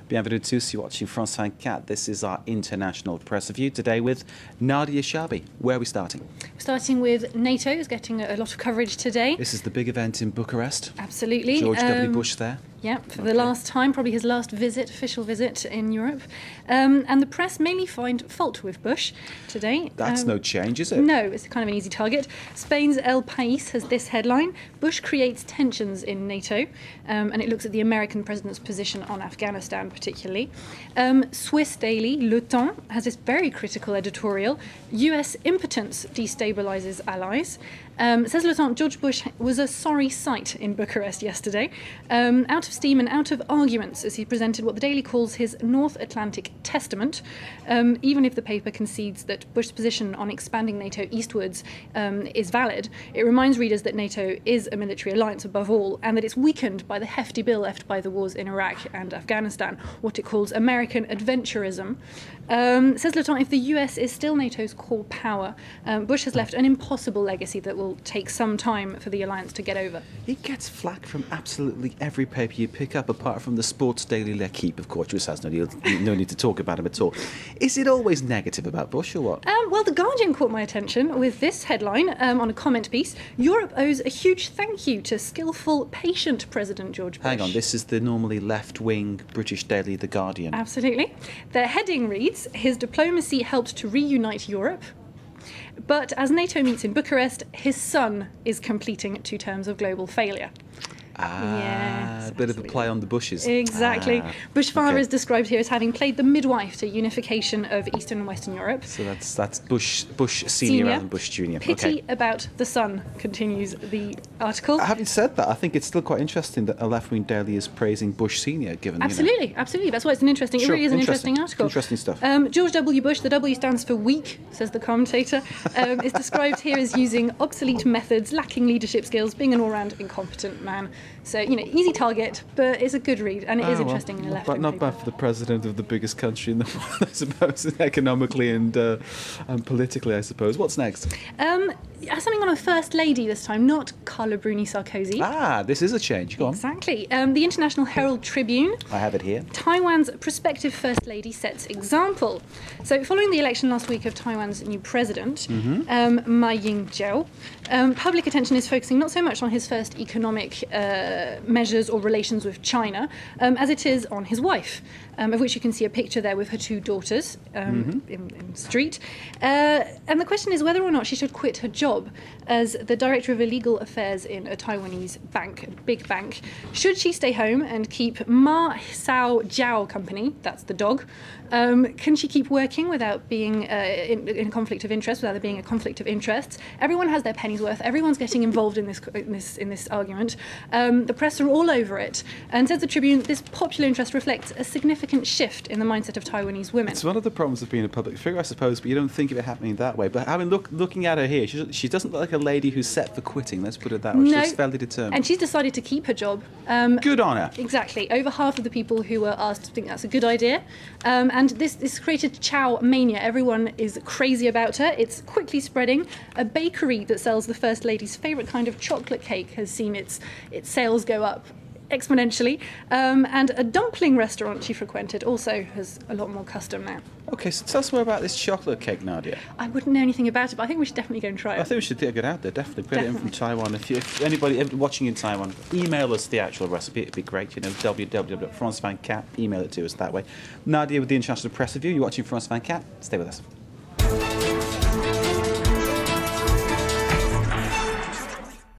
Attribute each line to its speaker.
Speaker 1: Bienvenue tous, you're watching France 24. This is our international press review today with Nadia Shabi. Where are we starting?
Speaker 2: Starting with NATO is getting a lot of coverage today.
Speaker 1: This is the big event in Bucharest.
Speaker 2: Absolutely.
Speaker 1: George W. Bush there.
Speaker 2: Yeah, for the last time, probably his last official visit in Europe. And the press mainly find fault with Bush today.
Speaker 1: That's no change, is it?
Speaker 2: No, it's kind of an easy target. Spain's El País has this headline: Bush creates tensions in NATO, and it looks at the American president's position on Afghanistan particularly. Swiss daily Le Temps has this very critical editorial: US impotence destabilizes allies. Says Le Temps, George Bush was a sorry sight in Bucharest yesterday, out of steam and out of arguments as he presented what the Daily calls his North Atlantic Testament. Even if the paper concedes that Bush's position on expanding NATO eastwards is valid, it reminds readers that NATO is a military alliance above all, and that it's weakened by the hefty bill left by the wars in Iraq and Afghanistan, what it calls American adventurism. Says Le Temps, if the US is still NATO's core power, Bush has left an impossible legacy that will take some time for the alliance to get over.
Speaker 1: He gets flack from absolutely every paper you pick up, apart from the Sports Daily L'Equipe, of course, which has no need to talk about him at all. Is it always negative about Bush or what?
Speaker 2: Well, The Guardian caught my attention with this headline on a comment piece: Europe owes a huge thank you to skillful, patient President George Bush.
Speaker 1: Hang on, this is the normally left-wing British daily The Guardian.
Speaker 2: Absolutely. Their heading reads: His diplomacy helped to reunite Europe. But as NATO meets in Bucharest, his son is completing 2 terms of global failure.
Speaker 1: Yes, a bit of a play on the Bushes.
Speaker 2: Exactly. Bush father is described here as having played the midwife to unification of Eastern and Western Europe.
Speaker 1: So that's Bush Senior and Bush Junior.
Speaker 2: Pity about the son, continues the article.
Speaker 1: Having said that, I think it's still quite interesting that a left-wing daily is praising Bush Senior, given
Speaker 2: absolutely. That's why it's an interesting. It really is an interesting article.
Speaker 1: Interesting stuff.
Speaker 2: George W. Bush, the W stands for weak, says the commentator, is described here as using obsolete methods, lacking leadership skills, being an all-round incompetent man. So, easy target, but it's a good read, and it is interesting in a left-wing
Speaker 1: Not
Speaker 2: paper.
Speaker 1: bad for the president of the biggest country in the world, I suppose, economically and politically, I suppose. What's next?
Speaker 2: Something on a First Lady this time, not Carla Bruni Sarkozy.
Speaker 1: This is a change. Go on.
Speaker 2: Exactly. The International Herald Tribune.
Speaker 1: I have it here.
Speaker 2: Taiwan's prospective First Lady sets example. So, following the election last week of Taiwan's new president, Ma Ying-jeou, public attention is focusing not so much on his first economic measures or relations with China, as it is on his wife, of which you can see a picture there with her 2 daughters in the street. And the question is whether or not she should quit her job as the Director of Illegal Affairs in a Taiwanese bank, a big bank. Should she stay home and keep Ma Sao Jiao Company, that's the dog? Can she keep working without being in a conflict of interest, without there being a conflict of interests? Everyone has their penny's worth. Everyone's getting involved in this argument. The press are all over it. And says the Tribune, this popular interest reflects a significant shift in the mindset of Taiwanese women.
Speaker 1: It's one of the problems of being a public figure, I suppose, but you don't think of it happening that way. But looking at her here, she doesn't look like a lady who's set for quitting, let's put it that way.
Speaker 2: No.
Speaker 1: She's fairly determined.
Speaker 2: And she's decided to keep her job.
Speaker 1: Good on her.
Speaker 2: Exactly. Over half of the people who were asked think that's a good idea. And this created chow mania. Everyone is crazy about her. It's quickly spreading. A bakery that sells the First Lady's favourite kind of chocolate cake has seen its sales go up exponentially, and a dumpling restaurant she frequented also has a lot more custom now.
Speaker 1: Okay, so tell us more about this chocolate cake, Nadia.
Speaker 2: I wouldn't know anything about it, but I think we should definitely go and try it.
Speaker 1: I think we should get it out there, definitely. Get it in from Taiwan. If anybody watching in Taiwan, email us the actual recipe, it'd be great. www.france24, email it to us that way. Nadia with the International Press Review. You're watching France 24. Stay with us.